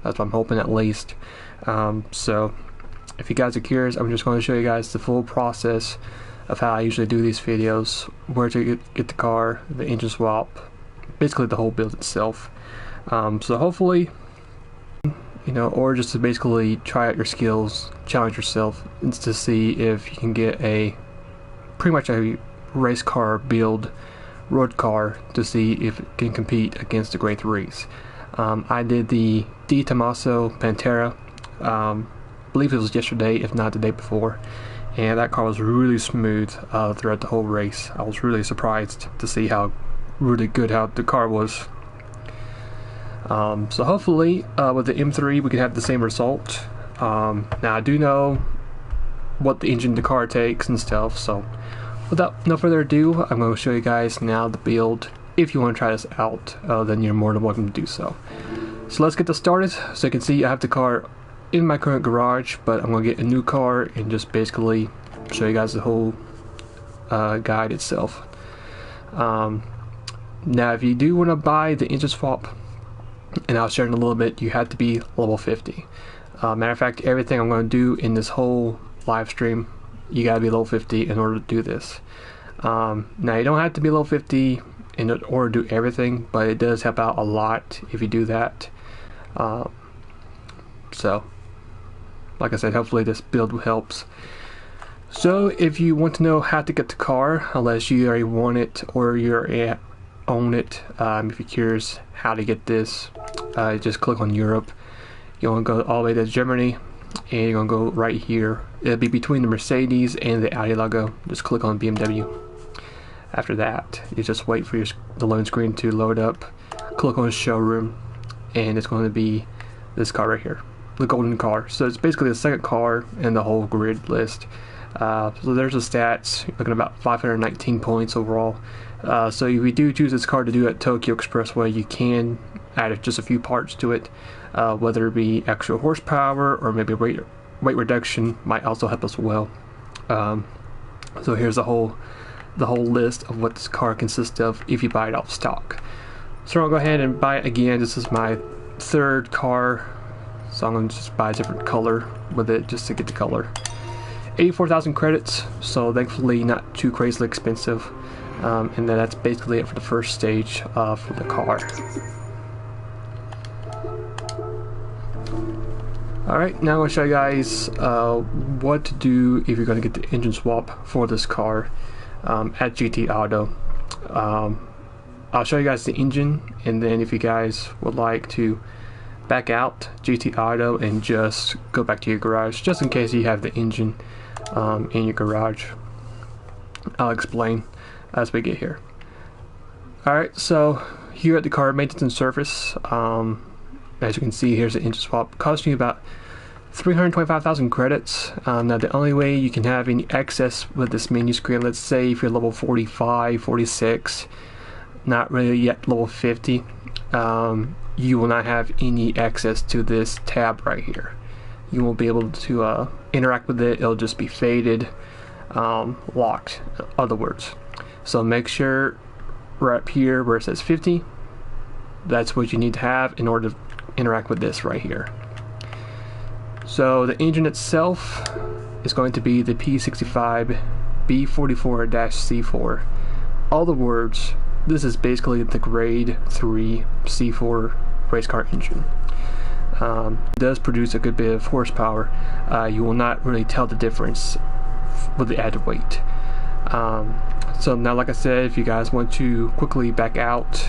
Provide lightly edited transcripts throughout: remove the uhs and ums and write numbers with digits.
That's what I'm hoping, at least. So if you guys are curious, I'm just going to show you guys the full process of how I usually do these videos, where to get the car, the engine swap, basically the whole build itself. So hopefully, you know, or just to basically try out your skills, challenge yourself, and to see if you can get pretty much a race car build, road car, to see if it can compete against the Grade 3s. I did the Di Tommaso Pantera, believe it was yesterday, if not the day before, and that car was really smooth throughout the whole race. I was really surprised to see how really good how the car was. So hopefully with the M3 we can have the same result. Now I do know what the engine the car takes and stuff, so without no further ado, I'm going to show you guys now the build. If you want to try this out, then you're more than welcome to do so. So let's get this started. So you can see I have the car in my current garage, but I'm going to get a new car and just basically show you guys the whole guide itself. Now if you do want to buy the engine swap, and I'll share in a little bit, you have to be level 50. Matter of fact, everything I'm going to do in this whole live stream, you got to be level 50 in order to do this. Now you don't have to be level 50 in order to do everything, but it does help out a lot if you do that. So like I said, hopefully this build helps. So if you want to know how to get the car, unless you already want it or you already own it, if you're curious how to get this, just click on Europe. You want to go all the way to Germany, and you're going to go right here. It'll be between the Mercedes and the Audi logo. Just click on BMW. After that, you just wait for the loan screen to load up. Click on showroom, and it's going to be this car right here, the golden car. So it's basically the second car in the whole grid list. So there's the stats. You're looking at about 519 points overall. So if you do choose this car to do at Tokyo Expressway, you can add just a few parts to it, whether it be extra horsepower or maybe weight reduction might also help as well. So here's the whole list of what this car consists of if you buy it off stock. So I'll go ahead and buy it again. This is my third car, so I'm going to just buy a different color with it just to get the color. 84,000 credits, so thankfully not too crazily expensive. And then that's basically it for the first stage for the car. Alright, now I'm going to show you guys what to do if you're going to get the engine swap for this car at GT Auto. I'll show you guys the engine, and then if you guys would like to back out GT Auto and just go back to your garage, just in case you have the engine in your garage, I'll explain as we get here. Alright, so here at the car maintenance and service, as you can see, here's the engine swap, costing you about 325,000 credits. Now the only way you can have any access with this menu screen, let's say if you're level 45, 46, not really yet level 50, you will not have any access to this tab right here. You won't be able to interact with it. It'll just be faded, locked, in other words. So make sure right up here where it says 50, that's what you need to have in order to interact with this right here. So the engine itself is going to be the P65 B44-C4. All the words, this is basically the grade 3 C4 race car engine. It does produce a good bit of horsepower. You will not really tell the difference with the added weight. So now, like I said, if you guys want to quickly back out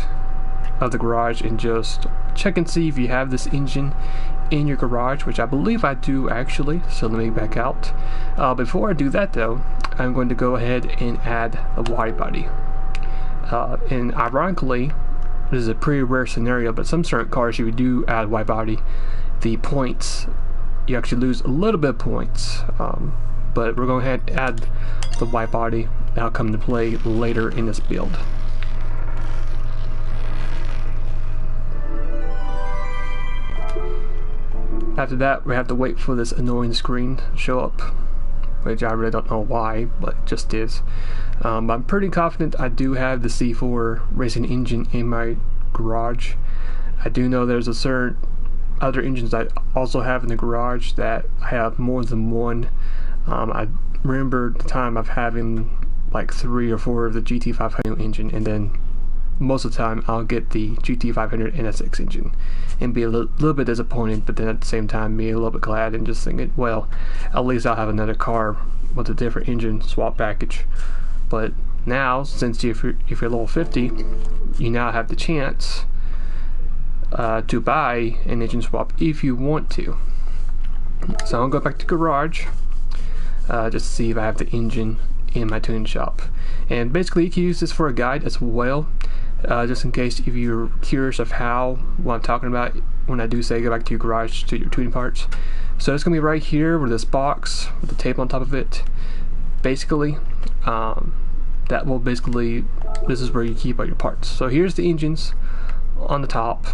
of the garage and just check and see if you have this engine in your garage, which I believe I do actually, so let me back out. Before I do that though, I'm going to go ahead and add a wide body. And ironically, this is a pretty rare scenario, but some certain cars you do add wide body, the points, you actually lose a little bit of points. But we're going to ahead and add the wide body. That'll come into play later in this build. After that, we have to wait for this annoying screen to show up, which I really don't know why, but it just is. I'm pretty confident I do have the C4 racing engine in my garage. I do know there's a certain other engines I also have in the garage that I have more than one. I remember the time of having like 3 or 4 of the GT500 engine, and then most of the time I'll get the GT500 NSX engine and be a little bit disappointed, but then at the same time be a little bit glad and just thinking, well, at least I'll have another car with a different engine swap package. But now, since if you're level 50, you now have the chance to buy an engine swap if you want to. So I'll go back to garage just to see if I have the engine in my tuning shop, and basically you can use this for a guide as well, just in case if you're curious of what I'm talking about when I do say go back to your garage to your tuning parts. So it's gonna be right here with this box with the tape on top of it. Basically, that will basically, this is where you keep all your parts. So here's the engines on the top,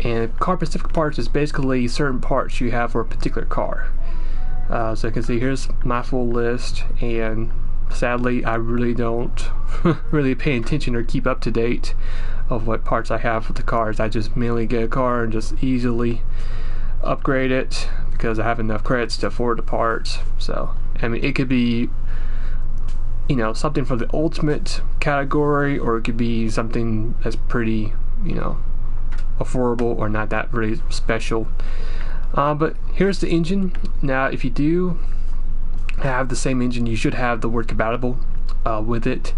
and car specific parts is basically certain parts you have for a particular car. So you can see here's my full list, and sadly I really don't really pay attention or keep up to date of what parts I have with the cars. I just mainly get a car and just easily upgrade it because I have enough credits to afford the parts. So I mean, it could be, you know, something for the ultimate category, or it could be something that's pretty, you know, affordable or not that really special. But here's the engine. Now if you do have the same engine, you should have the word compatible with it,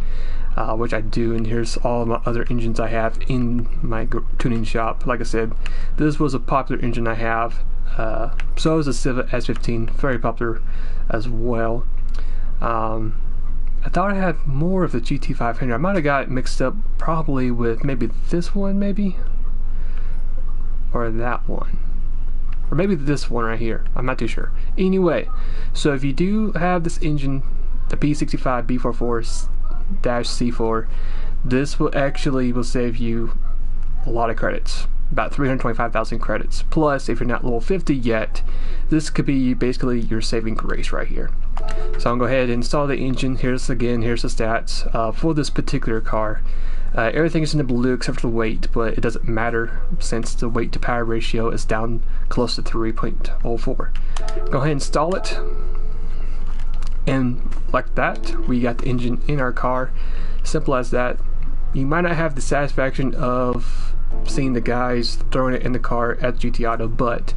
which I do, and here's all my other engines I have in my tuning shop. Like I said, this was a popular engine I have, so is the Civic S15, very popular as well. I thought I had more of the GT500. I might have got it mixed up probably with maybe this one, maybe, or that one, or maybe this one right here. I'm not too sure. Anyway, so if you do have this engine, the P65 B44-C4, this will save you a lot of credits, about 325,000 credits. Plus, if you're not level 50 yet, this could be basically your saving grace right here. So I'll go ahead and install the engine. Here's the stats for this particular car. Everything is in the blue except for the weight, but it doesn't matter since the weight to power ratio is down close to 3.04. Go ahead and install it, and like that, we got the engine in our car. Simple as that. You might not have the satisfaction of seeing the guys throwing it in the car at GT Auto, but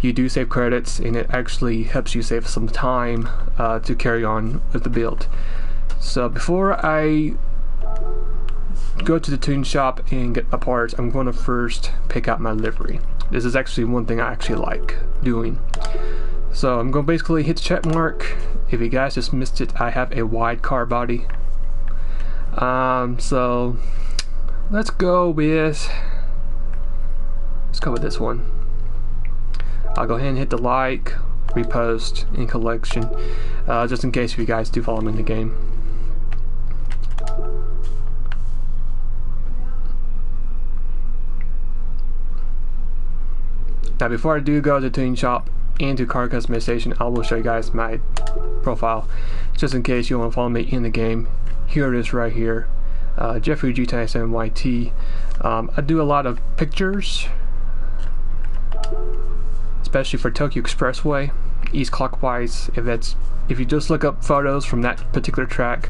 you do save credits, and it actually helps you save some time to carry on with the build. So before I go to the tune shop and get my parts, I'm going to first pick out my livery. This is actually one thing I actually like doing. So I'm going to basically hit the check mark. If you guys just missed it, I have a wide car body. So let's go with this one. I'll go ahead and hit the like, repost, and collection, just in case if you guys do follow me in the game. Now before I do go to the tuning shop and to car customization, I will show you guys my profile, just in case you want to follow me in the game. Here it is right here, Jeffrey G97YT. I do a lot of pictures, especially for Tokyo Expressway, east clockwise. If you just look up photos from that particular track,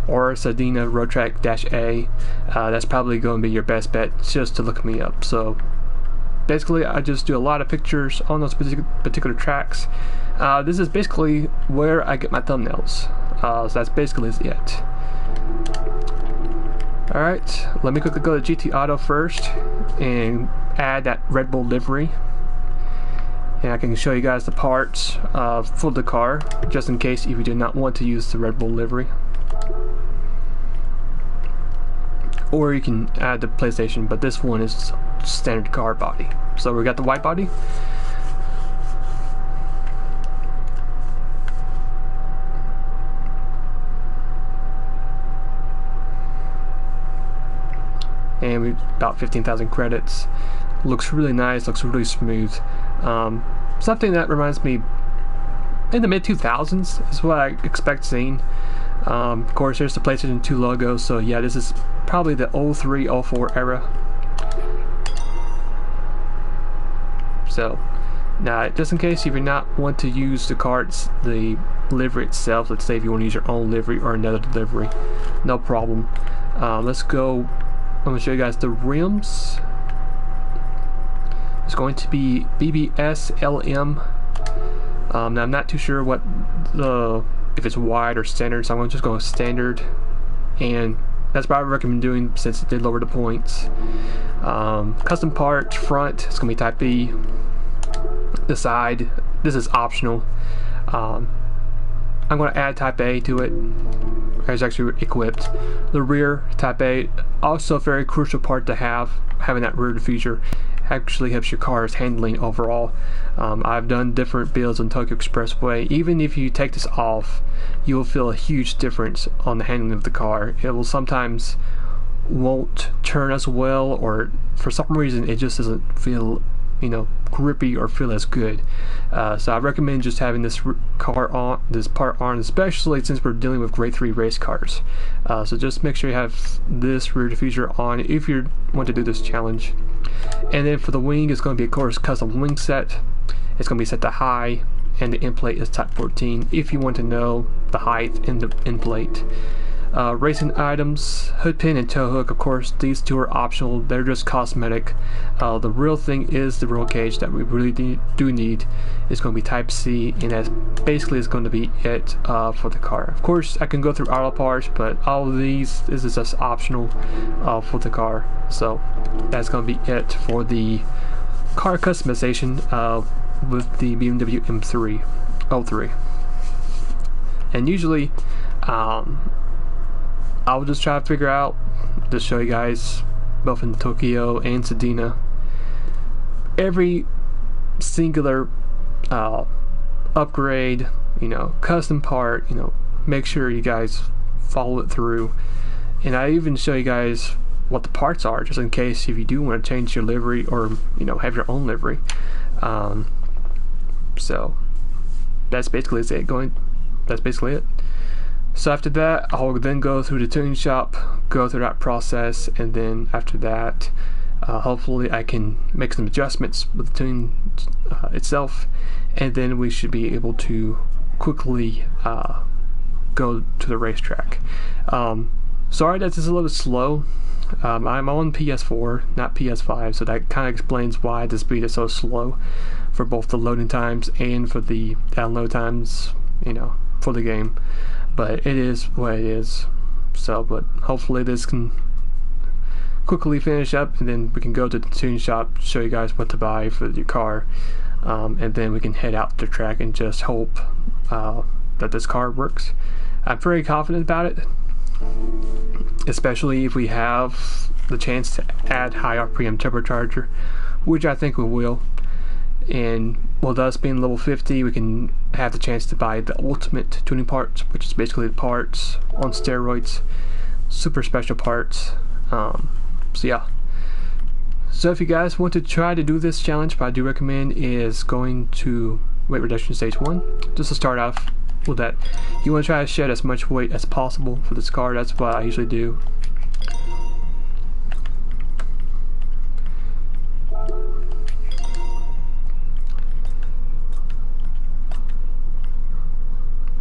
or Sardegna Road Track -A, that's probably going to be your best bet, just to look me up. So basically, I just do a lot of pictures on those particular tracks. This is basically where I get my thumbnails. So that's basically it. Alright, let me quickly go to GT Auto first and add that Red Bull livery. And I can show you guys the parts for the car, just in case if you do not want to use the Red Bull livery. Or you can add the PlayStation, but this one is standard car body. So we got the white body. And we about 15,000 credits. Looks really nice, looks really smooth. Something that reminds me, in the mid 2000s is what I expect seeing. Of course, there's the PlayStation 2 logo, so yeah, this is probably the 03, 04 era. So now, just in case if you're not want to use the livery itself, let's say if you want to use your own livery or another livery, no problem. Let's go. I'm going to show you guys the rims. It's going to be BBS LM. Now I'm not too sure what if it's wide or standard, so I'm just going standard, and that's what I recommend doing since it did lower the points. Custom part front, it's going to be Type B. The side, this is optional. I'm going to add Type A to it. It's actually equipped. The rear, Type A, also a very crucial part to have. Having that rear diffuser actually helps your car's handling overall. I've done different builds on Tokyo Expressway. Even if you take this off, you will feel a huge difference on the handling of the car. It will sometimes won't turn as well, or for some reason it just doesn't feel, you know, grippy or feel as good. So I recommend just having this part on, especially since we're dealing with grade 3 race cars. So just make sure you have this rear diffuser on if you want to do this challenge. And then for the wing, it's going to be, of course, custom wing set. It's going to be set to high, and the end plate is Type 14 if you want to know the height in the end plate. Racing items, hood pin and tow hook, of course, these two are optional. They're just cosmetic. The real thing is the roll cage that we really do need. It's going to be Type C, and that's basically is going to be it for the car. Of course, I can go through auto parts, but all of this is just optional for the car. So that's going to be it for the car customization with the BMW M3 03. And usually I'll just try to figure out, just show you guys both in Tokyo and Sardegna, every singular upgrade, you know, custom part, you know, make sure you guys follow it through. And I even show you guys what the parts are, just in case if you do want to change your livery or, you know, have your own livery. So that's basically it. That's basically it. So after that, I'll then go through the tuning shop, go through that process, and then after that, hopefully I can make some adjustments with the tune itself, and then we should be able to quickly go to the racetrack. Sorry that this is a little bit slow. I'm on PS4, not PS5, so that kind of explains why the speed is so slow for both the loading times and for the download times, you know, for the game. But it is what it is. So, but hopefully this can quickly finish up, and then we can go to the tune shop, show you guys what to buy for your car, and then we can head out to the track and just hope that this car works. I'm very confident about it, especially if we have the chance to add high RPM turbocharger, which I think we will. And with us being level 50, we can have the chance to buy the ultimate tuning parts, which is basically the parts on steroids, super special parts. So yeah. So if you guys want to try to do this challenge, what I do recommend is going to weight reduction stage 1, just to start off with that. You want to try to shed as much weight as possible for this car. That's what I usually do.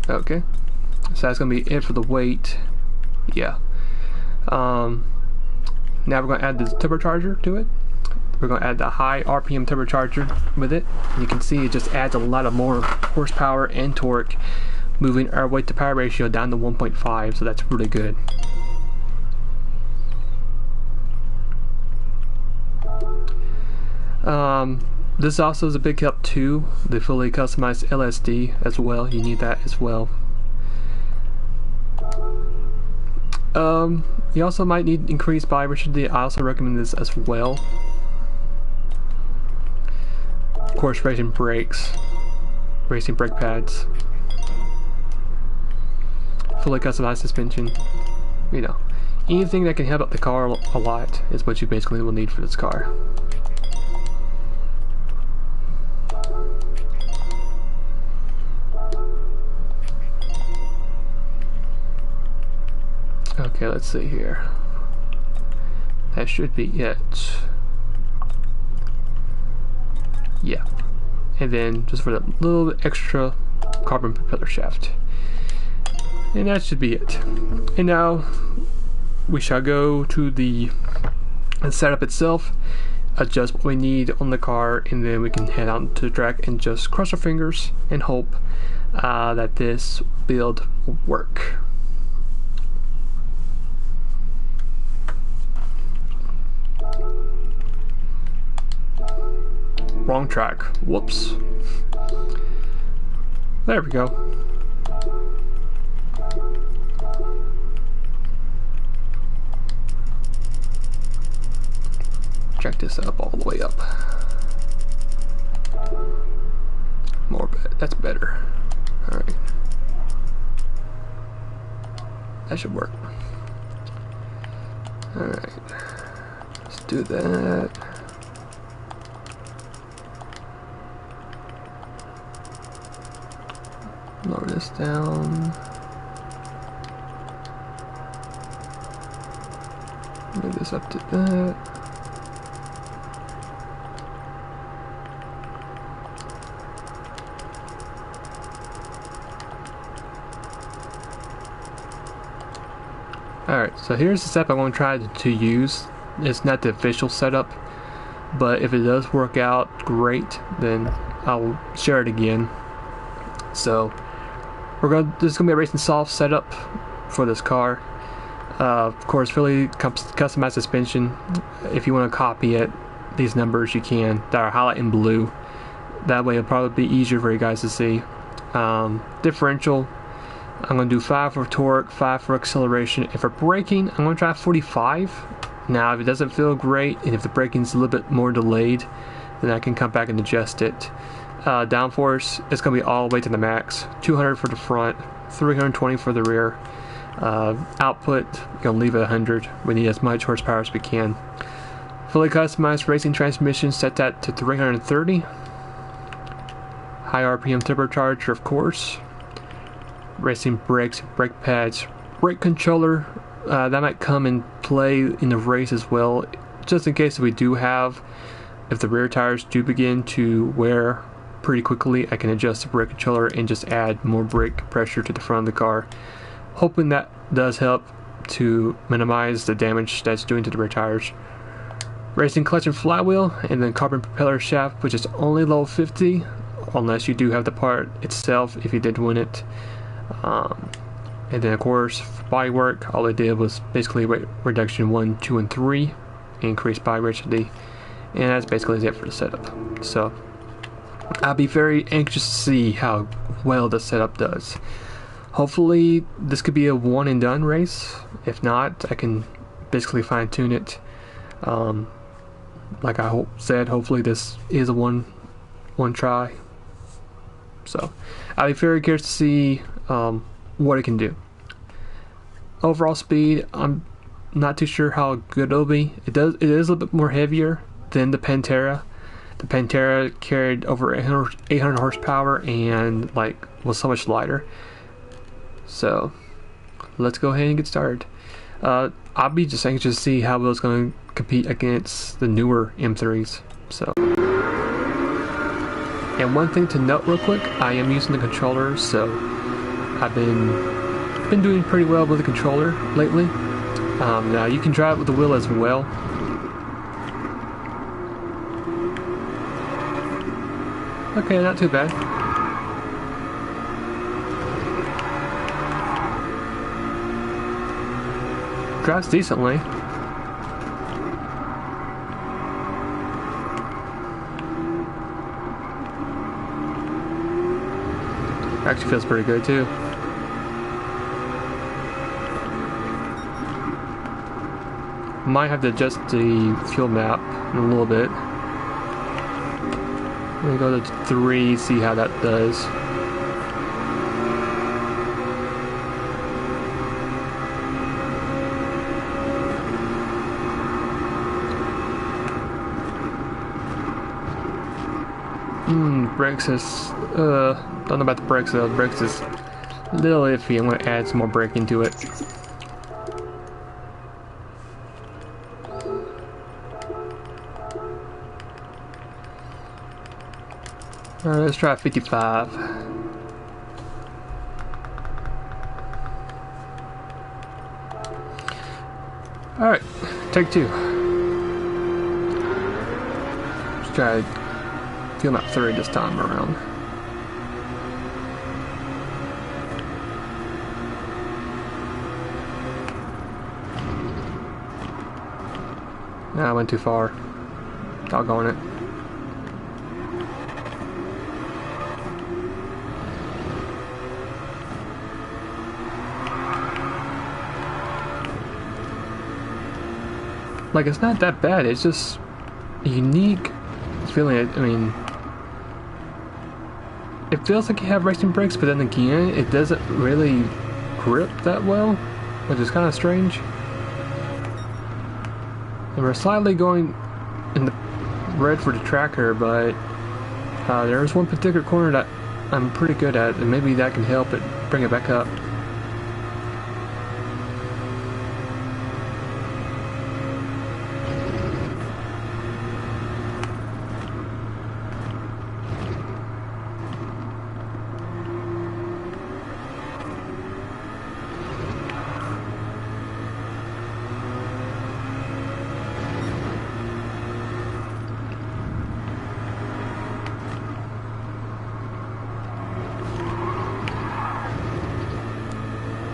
Okay, so that's gonna be it for the weight. Yeah. Now we're gonna add the turbocharger to it. We're gonna add the high RPM turbocharger with it. You can see it just adds a lot of more horsepower and torque, moving our weight to power ratio down to 1.5. So that's really good. This also is a big help too, the fully customized LSD as well. You need that as well. You also might need increased body rigidity. I also recommend this as well. Of course, racing brakes, racing brake pads, fully customized suspension. You know, anything that can help out the car a lot is what you basically will need for this car. Okay, let's see here. That should be it. Yeah. And then just for that little extra carbon propeller shaft. And that should be it. And now we shall go to the setup itself, adjust what we need on the car, and then we can head out to the track and just cross our fingers and hope that this build will work. Wrong track. Whoops. There we go. Check this up all the way up. More that's better. Alright. That should work. Alright. Let's do that. Lower this down. Move this up to that. Alright, so here's the setup I'm going to try to use. It's not the official setup, but if it does work out great, then I'll share it again. So this is going to be a racing soft setup for this car. Of course, really customized suspension. If you want to copy it, these numbers you can, that are highlighted in blue. That way it'll probably be easier for you guys to see. Differential, I'm going to do 5 for torque, 5 for acceleration. And for braking, I'm going to try 45. Now, if it doesn't feel great, and if the braking's a little bit more delayed, then I can come back and adjust it. Downforce, it's going to be all the way to the max. 200 for the front, 320 for the rear. Output, we're going to leave it 100. We need as much horsepower as we can. Fully customized racing transmission, set that to 330. High RPM turbocharger, of course. Racing brakes, brake pads, brake controller. That might come in play in the race as well, just in case if the rear tires do begin to wear pretty quickly, I can adjust the brake controller and just add more brake pressure to the front of the car, hoping that does help to minimize the damage that's doing to the rear tires. Racing clutch and flywheel, and then carbon propeller shaft, which is only level 50 unless you do have the part itself if you did win it. And then of course bodywork, all I did was basically weight reduction 1, 2, and 3, increased body rigidity, and that's basically it for the setup. So I'll be very anxious to see how well the setup does. Hopefully this could be a one and done race. If not, I can basically fine tune it. Like I said, hopefully this is a one try. So I'll be very curious to see what it can do. Overall speed, I'm not too sure how good it'll be. It is a little bit more heavier than the Pantera. The Pantera carried over 800 horsepower and was so much lighter. So let's go ahead and get started. I'll be just anxious to see how well it's going to compete against the newer M3s. So, and one thing to note real quick, I am using the controller, so I've been doing pretty well with the controller lately. Now you can drive it with the wheel as well. Okay, not too bad. Drives decently. Actually feels pretty good too. Might have to adjust the fuel map in a little bit. Let me go to 3, see how that does. Brakes is, don't know about the brakes though. The brakes is a little iffy. I'm going to add some more braking to it. Alright, let's try 55. Alright, take two. Let's try feeling that 30 this time around. Nah, I went too far. Doggone it. Like, it's not that bad, it's just a unique feeling. I mean, it feels like you have racing brakes, but then again, it doesn't really grip that well, which is kind of strange. And we're slightly going in the red for the tracker, but there's one particular corner that I'm pretty good at, and maybe that can help it bring it back up.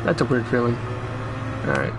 That's a weird feeling. Alright.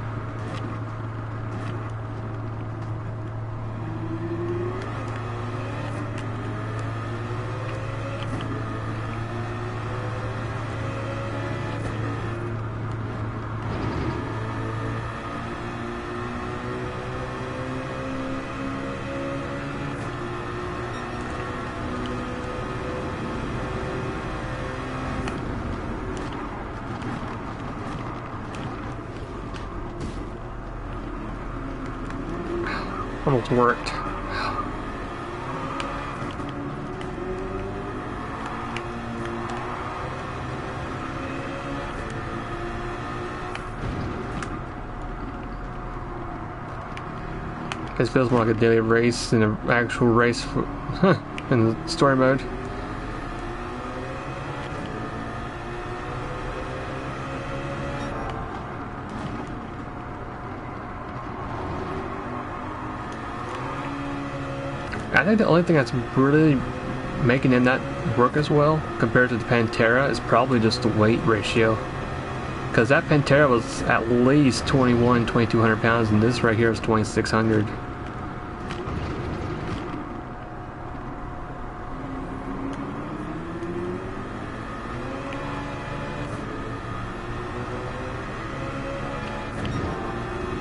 Almost worked. This feels more like a daily race than an actual race for, in the story mode. I think the only thing that's really making it not work as well compared to the Pantera is probably just the weight ratio. Because that Pantera was at least 2,200 pounds, and this right here is 2,600.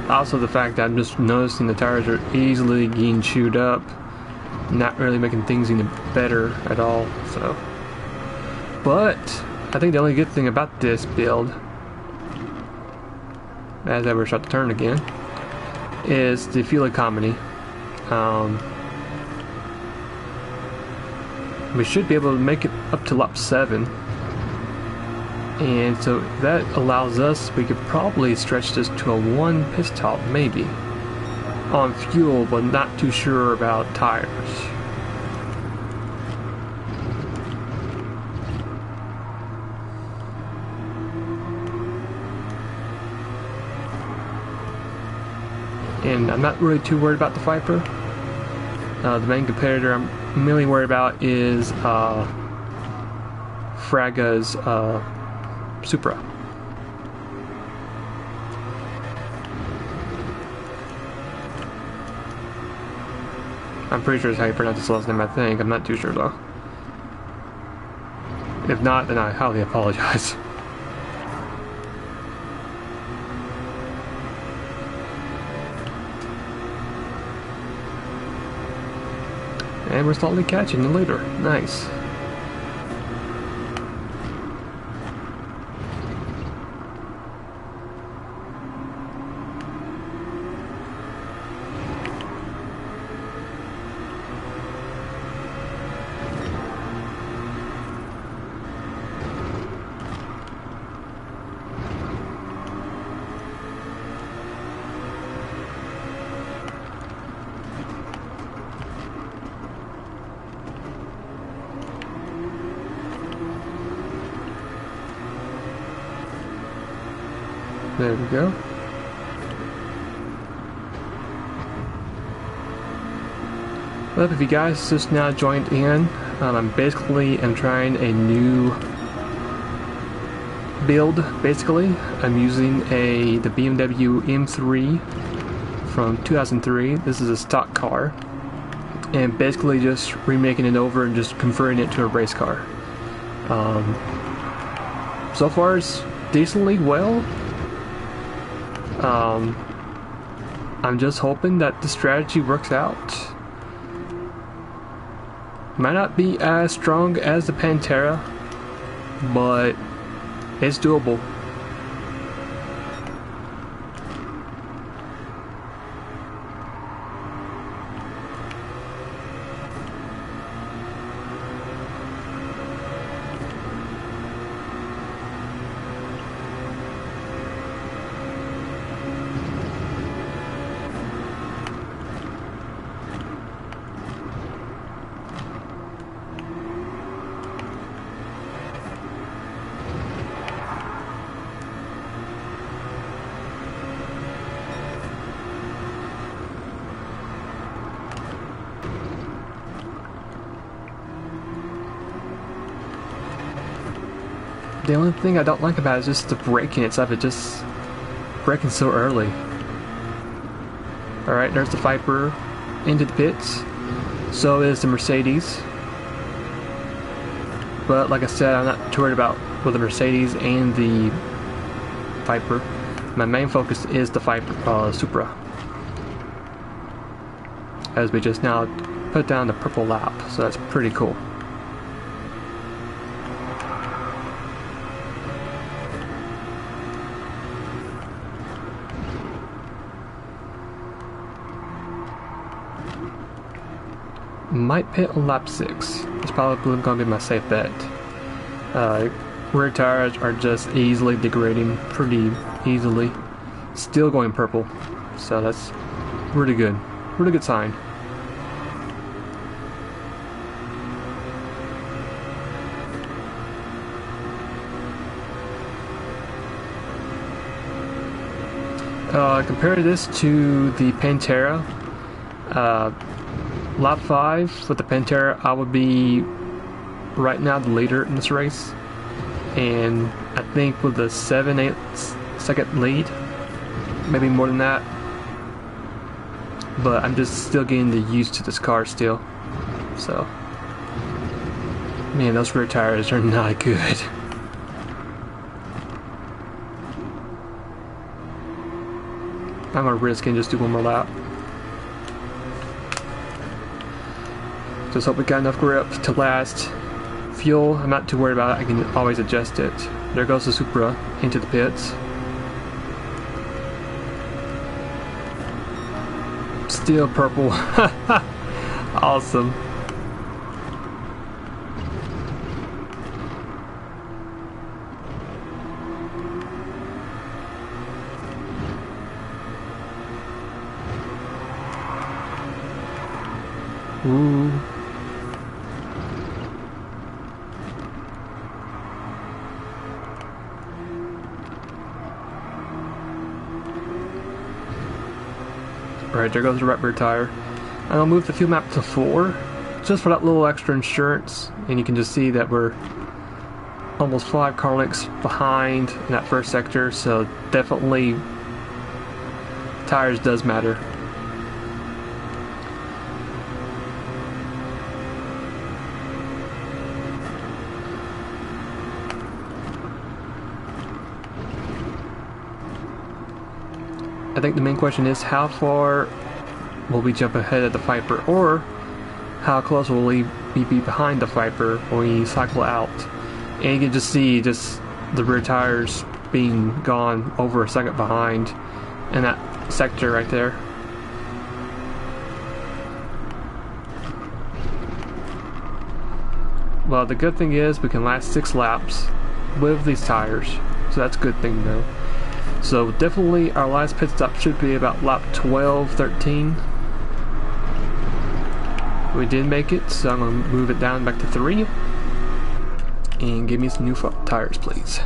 Also the fact that I'm just noticing the tires are easily getting chewed up, not really making things any better at all. So, but I think the only good thing about this build, as I ever shot the turn again, is the fuel economy. We should be able to make it up to lap 7. And so that allows us, we could probably stretch this to a 1 pit stop, maybe, on fuel, but not too sure about tires. And I'm not really too worried about the Viper. The main competitor I'm mainly worried about is Fraga's Supra. I'm pretty sure it's how you pronounce his last name, I think. I'm not too sure though. If not, then I highly apologize. And we're slowly catching the leader. Nice. There we go. Well, if you guys just now joined in, I'm trying a new build. Basically, I'm using the BMW M3 from 2003. This is a stock car, and basically just remaking it over and just converting it to a race car. So far, it's decently well. I'm just hoping that the strategy works out. Might not be as strong as the Pantera, but it's doable. The only thing I don't like about it is just the braking itself. It just braking so early. Alright, there's the Viper into the pits. So is the Mercedes. But like I said, I'm not too worried about with the Mercedes and the Viper. My main focus is the Viper, Supra. As we just now put down the purple lap, so that's pretty cool. Might pit on lap 6. It's probably going to be my safe bet. Rear tires are just easily degrading pretty easily. Still going purple, so that's really good. Really good sign. Compare this to the Pantera. Lap 5 with the Pantera, I would be right now the leader in this race, and I think with the 7-8 second lead, maybe more than that. But I'm just still getting used to this car still. So, man, those rear tires are not good. I'm gonna risk and just do one more lap. Just hope we got enough grip to last. Fuel, I'm not too worried about it. I can always adjust it. There goes the Supra into the pits. Still purple. Awesome. Ooh. Alright, there goes the right rear tire. And I'll move the fuel map to 4, just for that little extra insurance. And you can just see that we're almost 5 car lengths behind in that first sector, so definitely tires does matter. I think the main question is how far will we jump ahead of the Viper, or how close will we be behind the Viper when we cycle out. And you can just see just the rear tires being gone over a second behind in that sector right there. Well, the good thing is we can last 6 laps with these tires, so that's a good thing to know. So definitely our last pit stop should be about lap 12, 13. We did make it, so I'm going to move it down back to 3. And give me some new tires, please.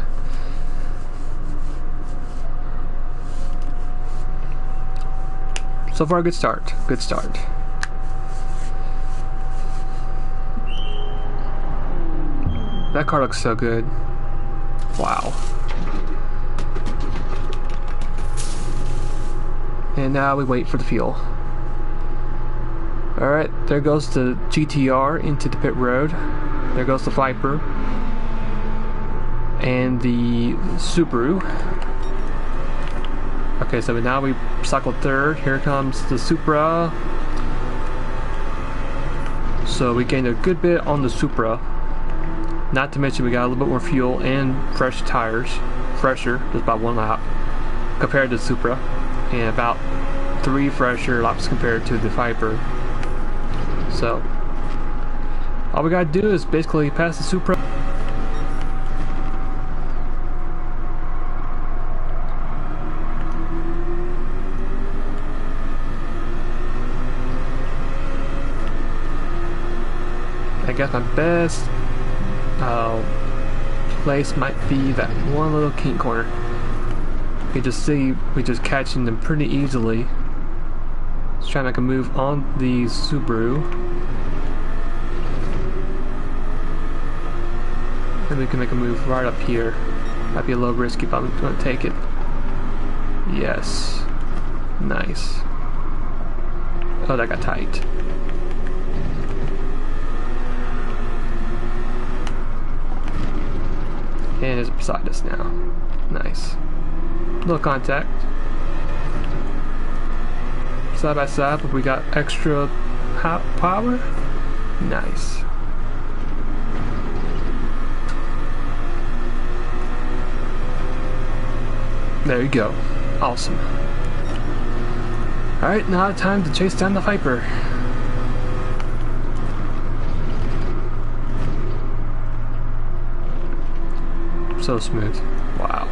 So far, good start. Good start. That car looks so good. Wow. And now we wait for the fuel. Alright, there goes the GTR into the pit road. There goes the Viper. And the Subaru. Okay, so now we cycle third. Here comes the Supra. So we gained a good bit on the Supra. Not to mention we got a little bit more fuel and fresh tires. Fresher, just about 1 lap. Compared to the Supra. And about 3 fresher laps compared to the Viper. So, all we gotta do is basically pass the Supra. I guess my best place might be that one little kink corner. You just see we just catching them pretty easily. Just trying to make a move on the Subaru. And we can make a move right up here. Might be a little risky, but I'm going to take it. Yes. Nice. Oh, that got tight. And it's beside us now. Nice. Little contact. Side by side, but we got extra power. Nice. There you go. Awesome. Alright, now time to chase down the Viper. So smooth. Wow.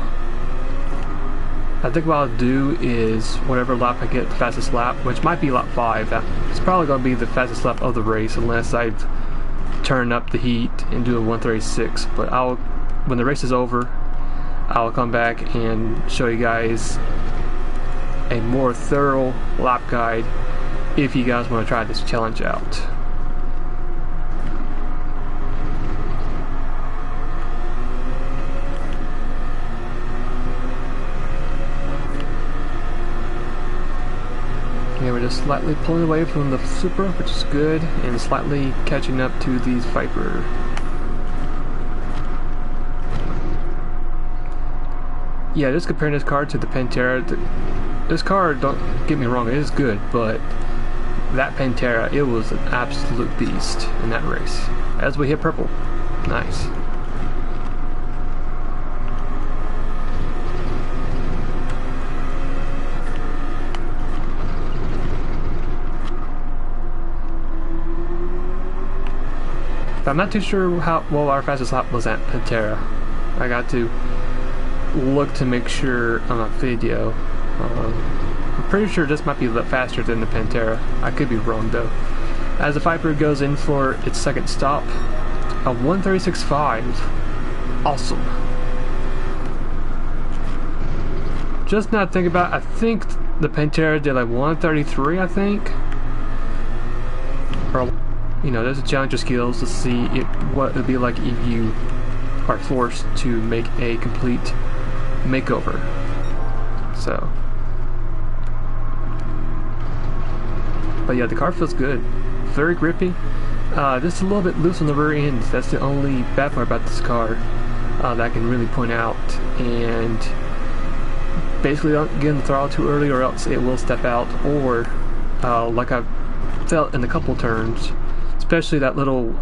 I think what I'll do is whatever lap I get the fastest lap, which might be lap 5, it's probably going to be the fastest lap of the race unless I turn up the heat and do a 136. But when the race is over, I'll come back and show you guys a more thorough lap guide if you guys want to try this challenge out. Yeah, we're just slightly pulling away from the Supra, which is good, and slightly catching up to the Viper. Yeah, just comparing this car to the Pantera, this car, don't get me wrong, it is good, but that Pantera, it was an absolute beast in that race. As we hit purple. Nice. I'm not too sure how well our fastest lap was at Pantera. I got to look to make sure on a video. I'm pretty sure this might be a bit faster than the Pantera. I could be wrong though. As the Viper goes in for its second stop, a 136.5. Awesome. Just not thinking about it, I think the Pantera did like 133, I think. Or, you know, there's a challenge of skills to see what it would be like if you are forced to make a complete makeover. So, but yeah, the car feels good, very grippy. Just a little bit loose on the rear end. That's the only bad part about this car that I can really point out. And basically, don't get in the throttle too early, or else it will step out. Or like I felt in a couple turns, especially that little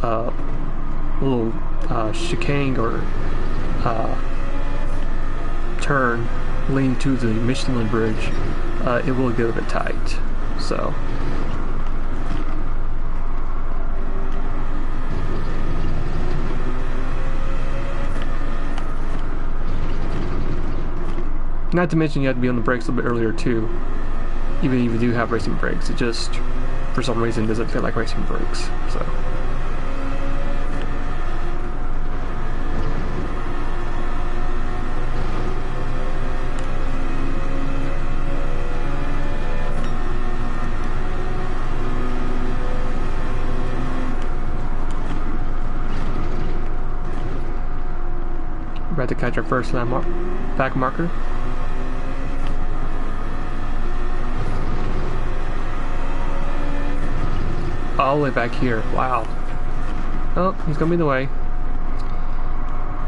chicane or turn leading to the Michelin bridge, it will get a bit tight. So, not to mention you have to be on the brakes a little bit earlier too, even if you do have racing brakes. It just, for some reason, doesn't feel like racing brakes. So. We're about to catch our first landmark, back marker. All the way back here. Wow. Oh, he's gonna be in the way.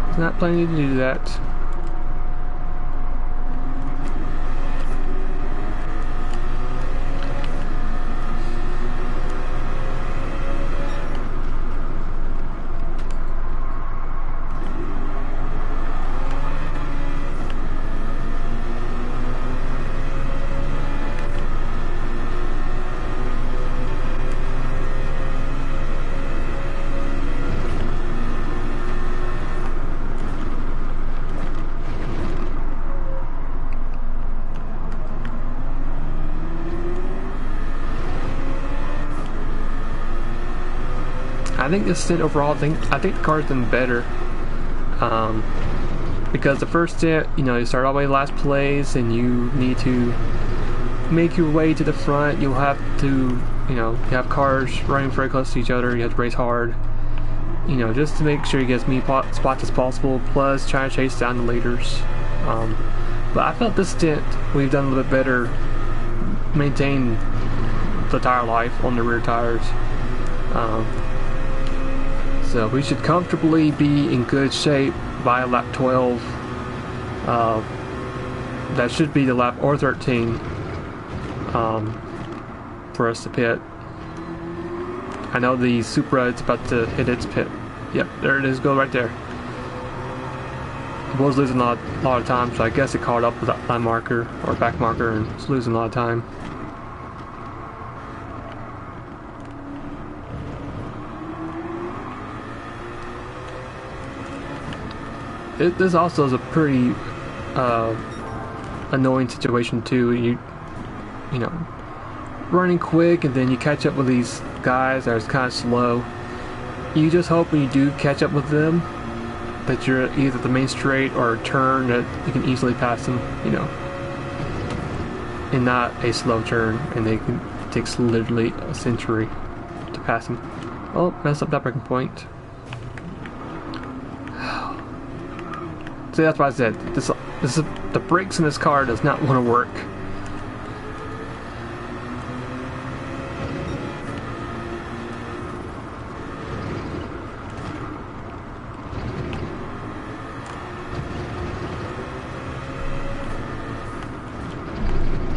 He's not planning to do that. I think this stint overall, I think the car's done better. Because the first stint, you know, you start all the way last place and you need to make your way to the front. You'll have to, you know, you have cars running very close to each other. You have to race hard, you know, just to make sure you get as many spots as possible, plus trying to chase down the leaders. But I felt this stint we've done a little bit better, maintain the tire life on the rear tires. So we should comfortably be in good shape by lap 12. That should be the lap, or 13, for us to pit. I know the Supra is about to hit its pit. Yep, there it is, go right there. It was losing a lot of time, so I guess it caught up with that line marker, or back marker, and it's losing a lot of time. This also is a pretty annoying situation too. You know, running quick and then you catch up with these guys that are kind of slow. You just hope when you do catch up with them that you're either the main straight or a turn that you can easily pass them, you know, and not a slow turn, and it takes literally a century to pass them. Oh, messed up that braking point. See, that's why I said this is the brakes in this car does not want to work.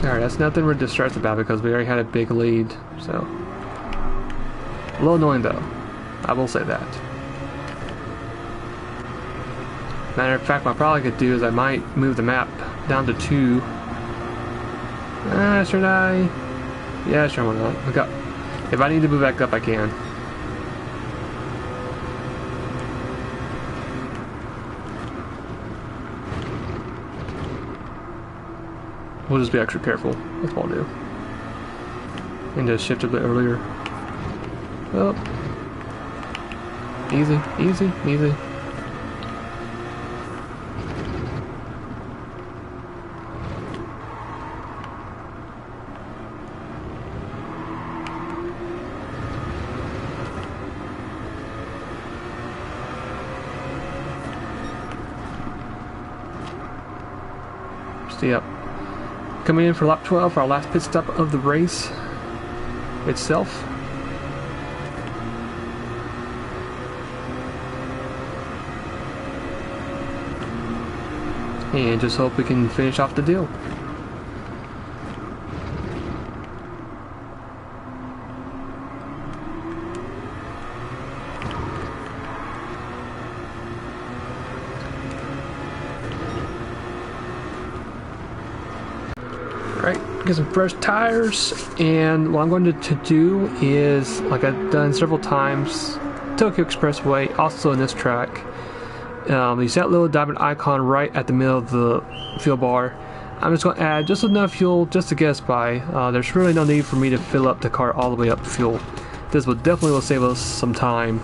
Alright, that's nothing we're distressed about because we already had a big lead, so a little annoying though, I will say that. Matter of fact, what I probably could do is I might move the map down to 2. Should I? Yeah, sure, why not? Look up. If I need to move back up, I can. We'll just be extra careful. That's what I'll do. And just shift a bit earlier. Oh. Easy, easy, easy. Yep. Coming in for lap 12 for our last pit stop of the race itself. And just hope we can finish off the deal. Get some fresh tires, and what I'm going to do is, like I've done several times, Tokyo Expressway, also in this track, you see that little diamond icon right at the middle of the fuel bar. I'm just going to add just enough fuel just to get us by. There's really no need for me to fill up the car all the way up to fuel. This will definitely save us some time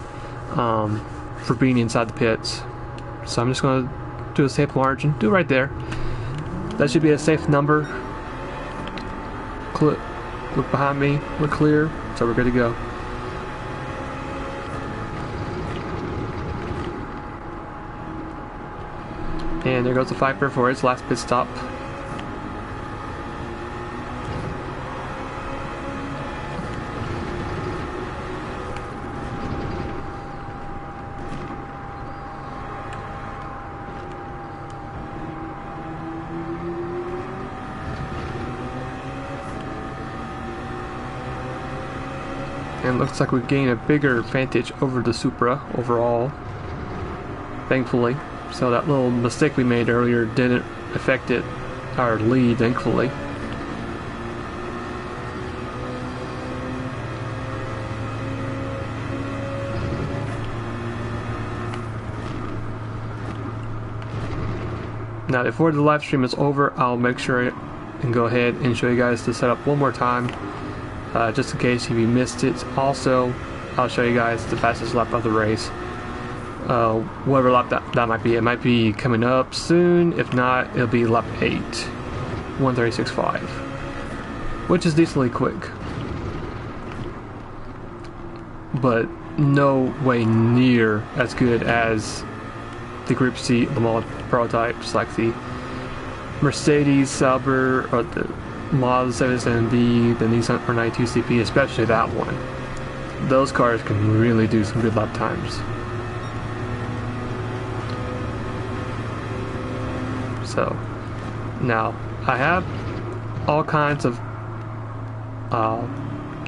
for being inside the pits. So I'm just going to do a safe margin, do it right there. That should be a safe number. Look behind me, we're clear, so we're good to go. And there goes the Viper for its last pit stop. And it looks like we gain a bigger advantage over the Supra overall, thankfully. So that little mistake we made earlier didn't affect our lead, thankfully. Now before the live stream is over, I'll make sure and go ahead and show you guys the setup one more time. Just in case if you missed it. Also, I'll show you guys the fastest lap of the race. Whatever lap that might be. It might be coming up soon. If not, it'll be lap 8. 1:36.5. Which is decently quick. But no way near as good as the Group C Le Mans prototypes like the Mercedes Sauber or the Mazda 770, the Nissan R92 CP, especially that one. Those cars can really do some good lap times. So, now, I have all kinds of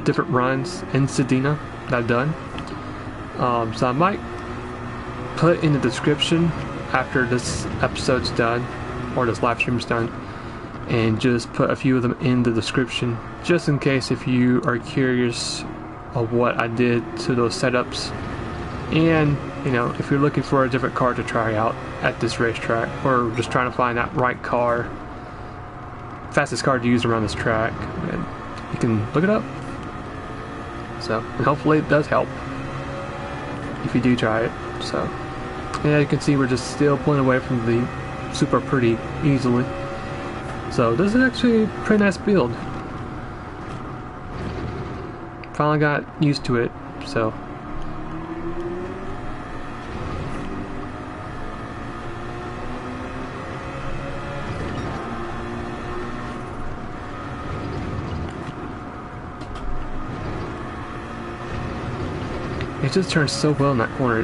different runs in Sardegna that I've done. So I might put in the description after this episode's done, or this live stream's done, and just put a few of them in the description, just in case if you are curious of what I did to those setups. And, you know, if you're looking for a different car to try out at this racetrack, or just trying to find that right car, fastest car to use around this track, and you can look it up. So, and hopefully it does help if you do try it. So, yeah, you can see we're just still pulling away from the Supra pretty easily. So this is actually a pretty nice build. Finally got used to it, so. It just turns so well in that corner.